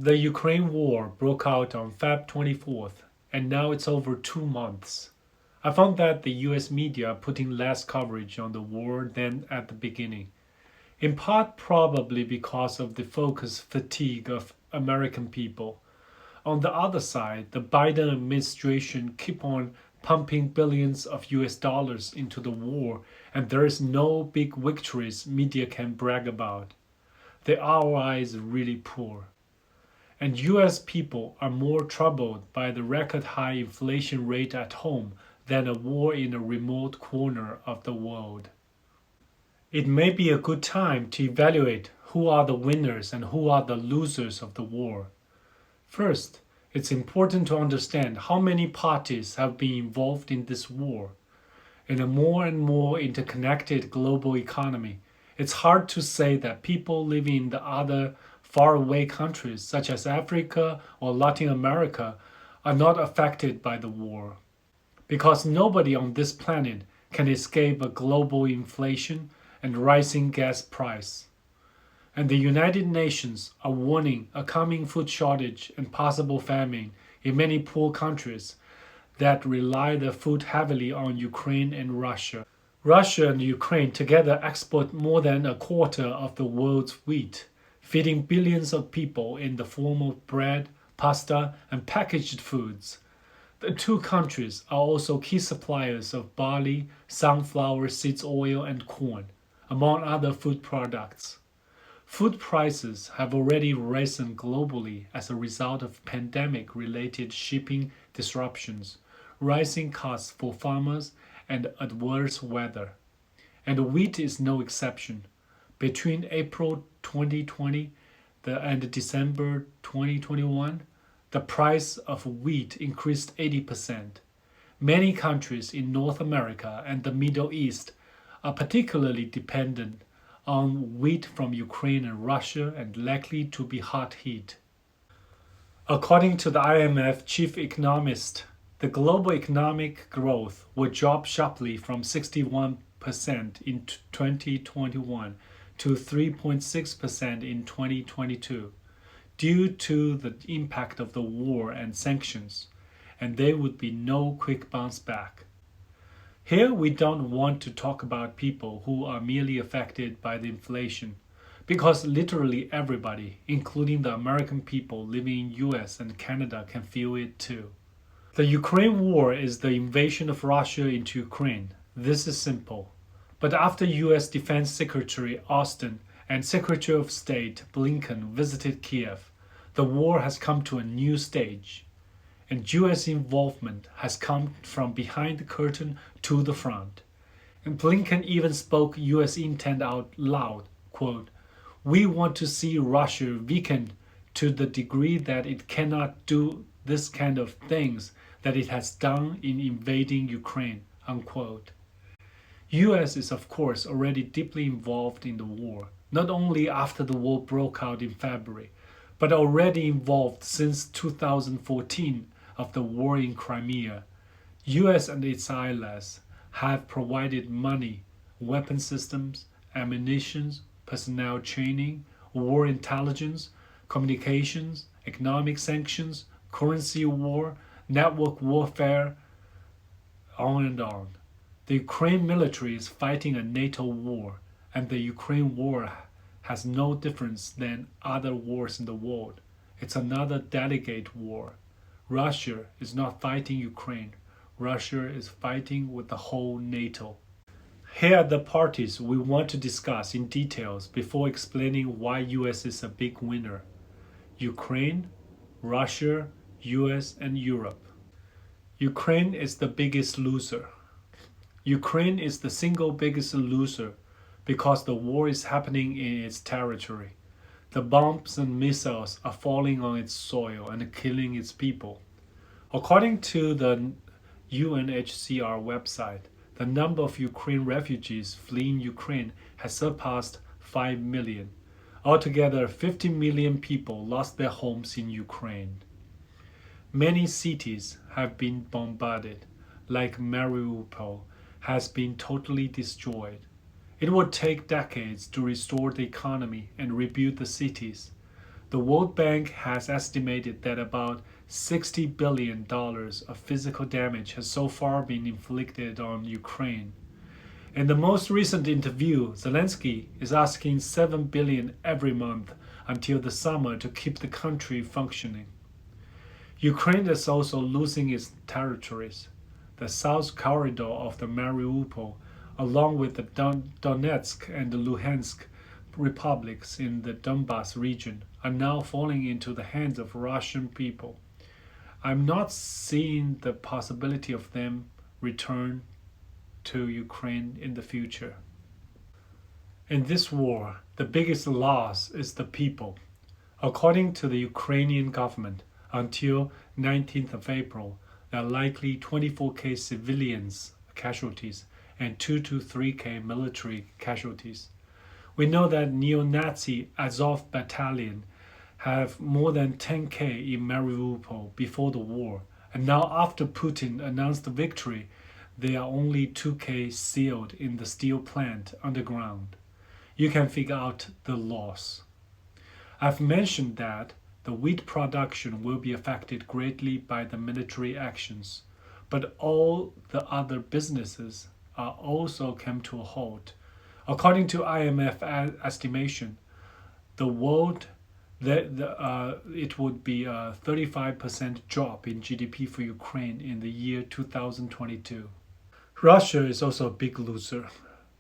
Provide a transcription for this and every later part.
The Ukraine war broke out on Feb 24th, and now it's over 2 months. I found that the US media are putting less coverage on the war than at the beginning, in part probably because of the focus fatigue of American people. On the other side, the Biden administration keep on pumping billions of US dollars into the war, and there is no big victories media can brag about. The ROI is really poor. And US people are more troubled by the record high inflation rate at home than a war in a remote corner of the world. It may be a good time to evaluate who are the winners and who are the losers of the war. First, it's important to understand how many parties have been involved in this war. In a more and more interconnected global economy, it's hard to say that people living in the other faraway countries such as Africa or Latin America are not affected by the war. Because nobody on this planet can escape a global inflation and rising gas price. And the United Nations are warning a coming food shortage and possible famine in many poor countries that rely their food heavily on Ukraine and Russia. Russia and Ukraine together export more than a quarter of the world's wheat, feeding billions of people in the form of bread, pasta, and packaged foods. The two countries are also key suppliers of barley, sunflower seeds oil, and corn, among other food products. Food prices have already risen globally as a result of pandemic-related shipping disruptions, rising costs for farmers, and adverse weather. And wheat is no exception. Between April 2020 and December 2021, the price of wheat increased 80%. Many countries in North America and the Middle East are particularly dependent on wheat from Ukraine and Russia and likely to be hard hit. According to the IMF chief economist, the global economic growth will drop sharply from 61% in 2021 to 3.6% in 2022 due to the impact of the war and sanctions, and there would be no quick bounce back. Here we don't want to talk about people who are merely affected by the inflation, because literally everybody, including the American people living in US and Canada, can feel it too. The Ukraine war is the invasion of Russia into Ukraine. This is simple. But after US Defense Secretary Austin and Secretary of State Blinken visited Kiev, the war has come to a new stage. And US involvement has come from behind the curtain to the front. And Blinken even spoke US intent out loud, quote, "We want to see Russia weakened to the degree that it cannot do this kind of things that it has done in invading Ukraine," unquote. US is of course already deeply involved in the war, not only after the war broke out in February, but already involved since 2014 of the war in Crimea. US and its allies have provided money, weapon systems, ammunition, personnel training, war intelligence, communications, economic sanctions, currency war, network warfare, on and on. The Ukraine military is fighting a NATO war, and the Ukraine war has no difference than other wars in the world. It's another delegate war. Russia is not fighting Ukraine. Russia is fighting with the whole NATO. Here are the parties we want to discuss in details before explaining why US is a big winner. Ukraine, Russia, US, and Europe. Ukraine is the biggest loser. Ukraine is the single biggest loser because the war is happening in its territory. The bombs and missiles are falling on its soil and killing its people. According to the UNHCR website, the number of Ukraine refugees fleeing Ukraine has surpassed 5 million. Altogether, 50 million people lost their homes in Ukraine. Many cities have been bombarded, like Mariupol has been totally destroyed. It would take decades to restore the economy and rebuild the cities. The World Bank has estimated that about $60 billion of physical damage has so far been inflicted on Ukraine. In the most recent interview, Zelensky is asking $7 billion every month until the summer to keep the country functioning. Ukraine is also losing its territories. The south corridor of the Mariupol, along with the Donetsk and the Luhansk republics in the Donbas region, are now falling into the hands of Russian people. I'm not seeing the possibility of them return to Ukraine in the future. In this war, the biggest loss is the people. According to the Ukrainian government, until 19th of April, there are likely 24,000 civilians casualties and 2 to 3,000 military casualties. We know that neo-Nazi Azov battalion have more than 10,000 in Mariupol before the war, and now after Putin announced the victory, there are only 2,000 sealed in the steel plant underground. You can figure out the loss. I've mentioned that the wheat production will be affected greatly by the military actions, but all the other businesses are also come to a halt. According to IMF estimation, the world it would be a 35% drop in GDP for Ukraine in the year 2022. Russia is also a big loser,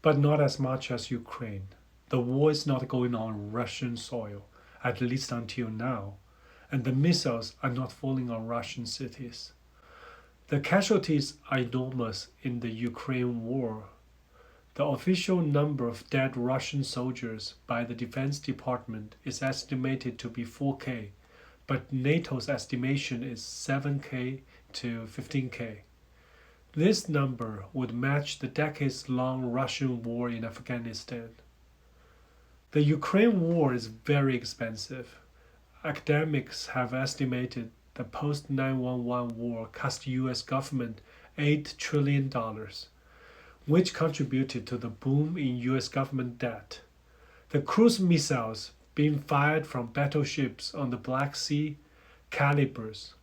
but not as much as Ukraine. The war is not going on Russian soil, at least until now, and the missiles are not falling on Russian cities. The casualties are enormous in the Ukraine war. The official number of dead Russian soldiers by the Defense Department is estimated to be 4,000, but NATO's estimation is 7,000 to 15,000. This number would match the decades-long Russian war in Afghanistan. The Ukraine war is very expensive. Academics have estimated the post-9/11 war cost US government $8 trillion. Which contributed to the boom in US government debt. The cruise missiles being fired from battleships on the Black Sea, calibers,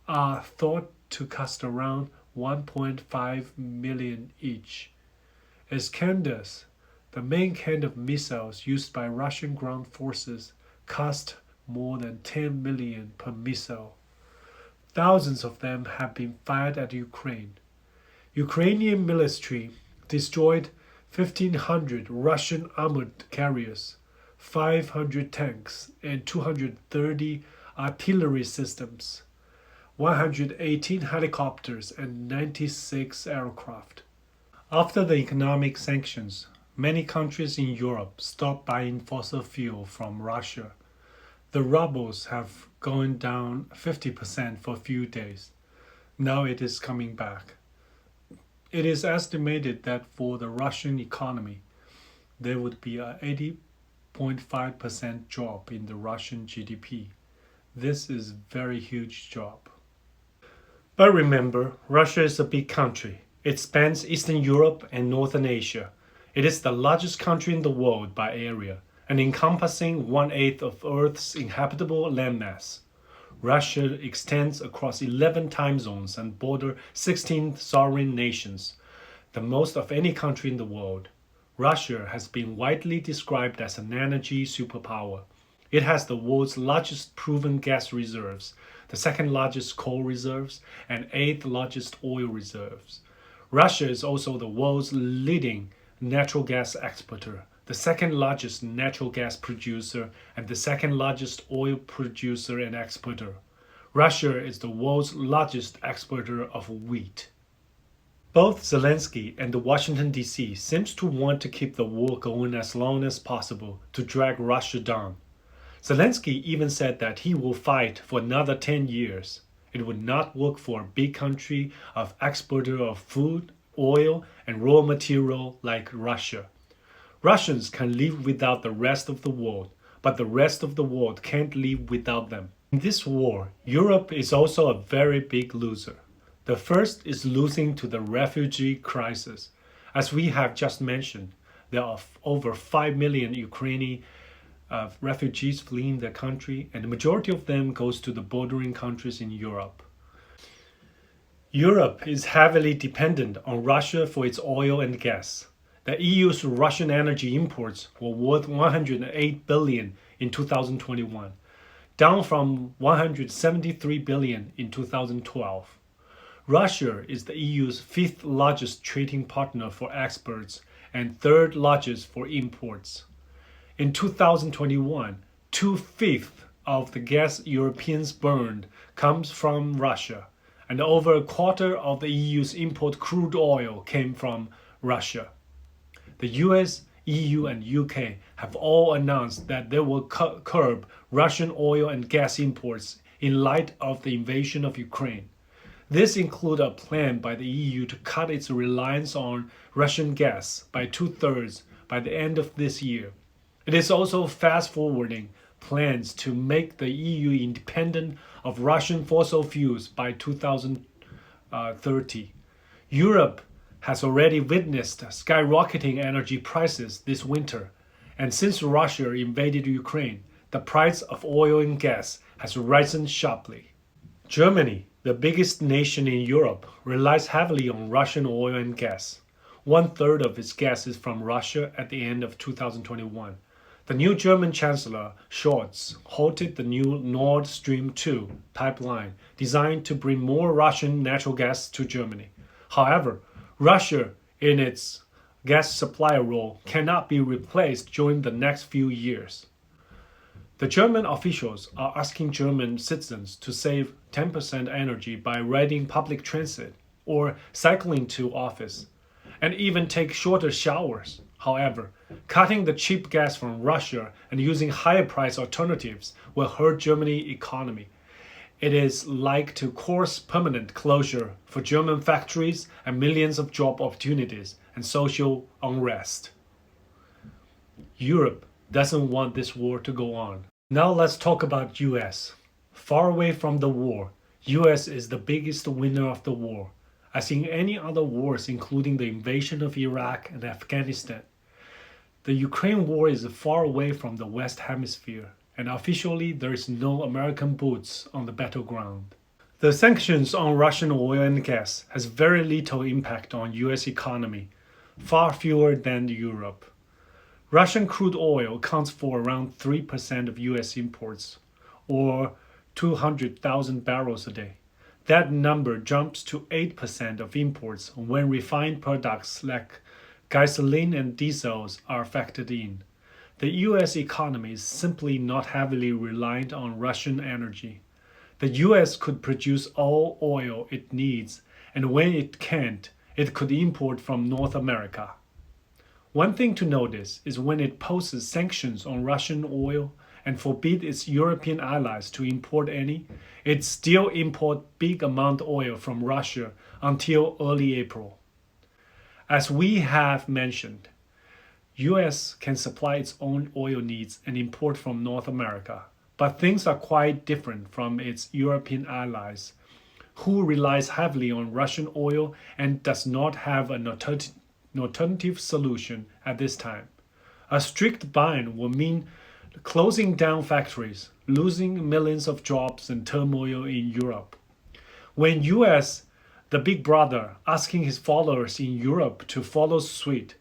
are thought to cost around 1.5 million each. Iskanders, the main kind of missiles used by Russian ground forces, cost more than 10 million per missile. Thousands of them have been fired at Ukraine. Ukrainian military destroyed 1,500 Russian armored carriers, 500 tanks, and 230 artillery systems, 118 helicopters, and 96 aircraft. After the economic sanctions, many countries in Europe stopped buying fossil fuel from Russia. The rubles have gone down 50% for a few days. Now it is coming back. It is estimated that for the Russian economy, there would be a 80.5% drop in the Russian GDP. This is a very huge drop. But remember, Russia is a big country. It spans Eastern Europe and Northern Asia. It is the largest country in the world by area and encompassing 1/8 of Earth's inhabitable landmass. Russia extends across 11 time zones and borders 16 sovereign nations, the most of any country in the world. Russia has been widely described as an energy superpower. It has the world's largest proven gas reserves, the second largest coal reserves, and 8th largest oil reserves. Russia is also the world's leading natural gas exporter, the second largest natural gas producer, and the second largest oil producer and exporter. Russia is the world's largest exporter of wheat. Both Zelensky and the Washington D.C. seems to want to keep the war going as long as possible to drag Russia down. Zelensky even said that he will fight for another 10 years. It would not work for a big country of exporter of food, oil, and raw material like Russia. Russians can live without the rest of the world, but the rest of the world can't live without them. In this war, Europe is also a very big loser. The first is losing to the refugee crisis. As we have just mentioned, there are over 5 million Ukrainian of refugees fleeing the country, and the majority of them goes to the bordering countries in Europe. Europe is heavily dependent on Russia for its oil and gas. The EU's Russian energy imports were worth 108 billion in 2021, down from 173 billion in 2012. Russia is the EU's fifth largest trading partner for exports and third largest for imports. In 2021, 2/5 of the gas Europeans burned comes from Russia, and over a quarter of the EU's import crude oil came from Russia. The US, EU, and UK have all announced that they will curb Russian oil and gas imports in light of the invasion of Ukraine. This includes a plan by the EU to cut its reliance on Russian gas by 2/3 by the end of this year. It is also fast-forwarding plans to make the EU independent of Russian fossil fuels by 2030. Europe has already witnessed skyrocketing energy prices this winter, and since Russia invaded Ukraine, the price of oil and gas has risen sharply. Germany, the biggest nation in Europe, relies heavily on Russian oil and gas. 1/3 of its gas is from Russia at the end of 2021. The new German Chancellor Scholz halted the new Nord Stream 2 pipeline designed to bring more Russian natural gas to Germany. However, Russia, in its gas supplier role, cannot be replaced during the next few years. The German officials are asking German citizens to save 10% energy by riding public transit or cycling to office, and even take shorter showers. However, cutting the cheap gas from Russia and using higher price alternatives will hurt Germany's economy. It is like to cause permanent closure for German factories and millions of job opportunities and social unrest. Europe doesn't want this war to go on. Now let's talk about US. Far away from the war, US is the biggest winner of the war, as in any other wars including the invasion of Iraq and Afghanistan. The Ukraine war is far away from the West Hemisphere, and officially there is no American boots on the battleground. The sanctions on Russian oil and gas has very little impact on US economy, far fewer than Europe. Russian crude oil accounts for around 3% of US imports, or 200,000 barrels a day. That number jumps to 8% of imports when refined products like gasoline and diesels are factored in. The US economy is simply not heavily reliant on Russian energy. The US could produce all oil it needs, and when it can't, it could import from North America. One thing to notice is when it poses sanctions on Russian oil and forbids its European allies to import any, it still imports big amount of oil from Russia until early April. As we have mentioned, US can supply its own oil needs and import from North America, but things are quite different from its European allies, who relies heavily on Russian oil and does not have an alternative solution at this time. A strict ban will mean closing down factories, losing millions of jobs and turmoil in Europe. When US, the big brother, asking his followers in Europe to follow suit,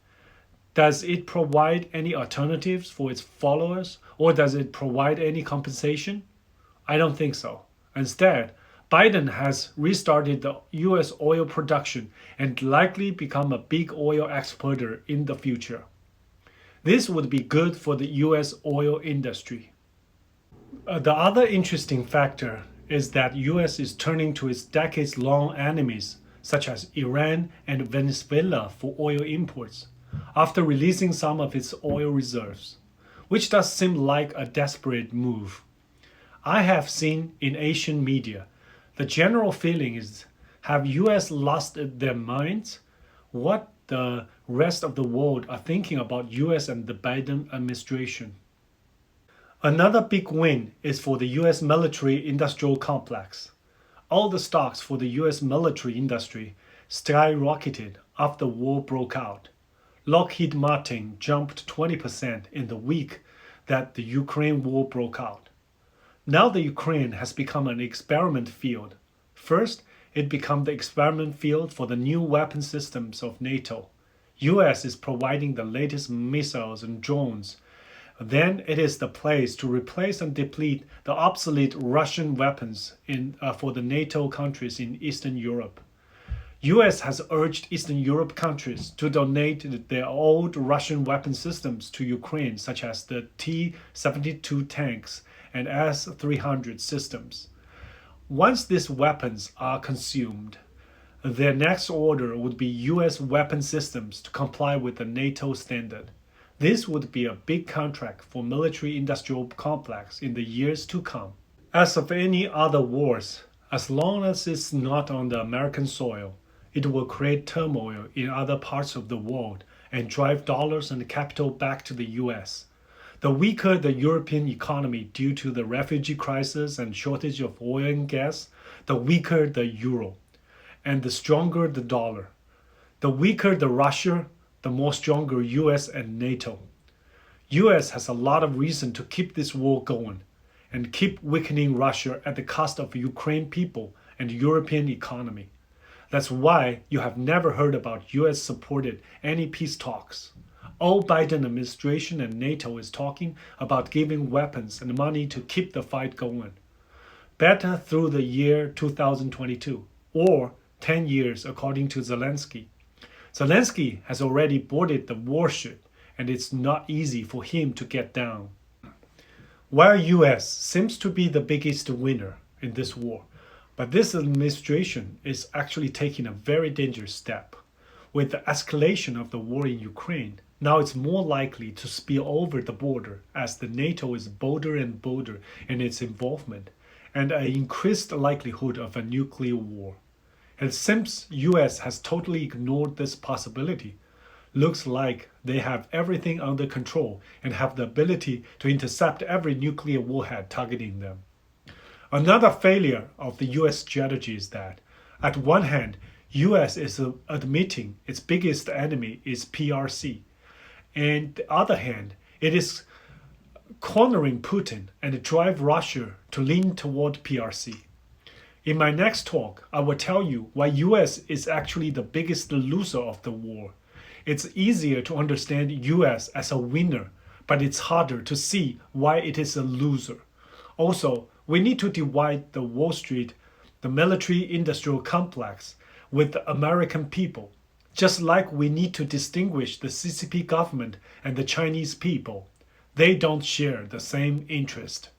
does it provide any alternatives for its followers, or does it provide any compensation? I don't think so. Instead, Biden has restarted the US oil production and likely become a big oil exporter in the future. This would be good for the US oil industry. The other interesting factor is that US is turning to its decades-long enemies such as Iran and Venezuela for oil imports, after releasing some of its oil reserves, which does seem like a desperate move. I have seen in Asian media, the general feeling is, have US lost their minds? What the rest of the world are thinking about US and the Biden administration? Another big win is for the US military-industrial complex. All the stocks for the US military industry skyrocketed after the war broke out. Lockheed Martin jumped 20% in the week that the Ukraine war broke out. Now the Ukraine has become an experiment field. First, it became the experiment field for the new weapon systems of NATO. US is providing the latest missiles and drones. Then it is the place to replace and deplete the obsolete Russian weapons for the NATO countries in Eastern Europe. US has urged Eastern Europe countries to donate their old Russian weapon systems to Ukraine, such as the T-72 tanks and S-300 systems. Once these weapons are consumed, their next order would be US weapon systems to comply with the NATO standard. This would be a big contract for military-industrial complex in the years to come. As of any other wars, as long as it's not on the American soil, it will create turmoil in other parts of the world and drive dollars and capital back to the US. The weaker the European economy due to the refugee crisis and shortage of oil and gas, the weaker the euro, and the stronger the dollar. The weaker the Russia, the more stronger US and NATO. US has a lot of reason to keep this war going and keep weakening Russia at the cost of Ukraine people and European economy. That's why you have never heard about US supported any peace talks. All Biden administration and NATO is talking about giving weapons and money to keep the fight going. Better through the year 2022 or 10 years according to Zelensky. Zelensky has already boarded the warship and it's not easy for him to get down. While US seems to be the biggest winner in this war, but this administration is actually taking a very dangerous step. With the escalation of the war in Ukraine, now it's more likely to spill over the border as the NATO is bolder and bolder in its involvement and an increased likelihood of a nuclear war. And since US has totally ignored this possibility, looks like they have everything under control and have the ability to intercept every nuclear warhead targeting them. Another failure of the US strategy is that, at one hand, US is admitting its biggest enemy is PRC, and the other hand, it is cornering Putin and drive Russia to lean toward PRC. In my next talk, I will tell you why US is actually the biggest loser of the war. It's easier to understand US as a winner, but it's harder to see why it is a loser. Also, we need to divide the Wall Street, the military-industrial complex, with the American people, just like we need to distinguish the CCP government and the Chinese people. They don't share the same interest.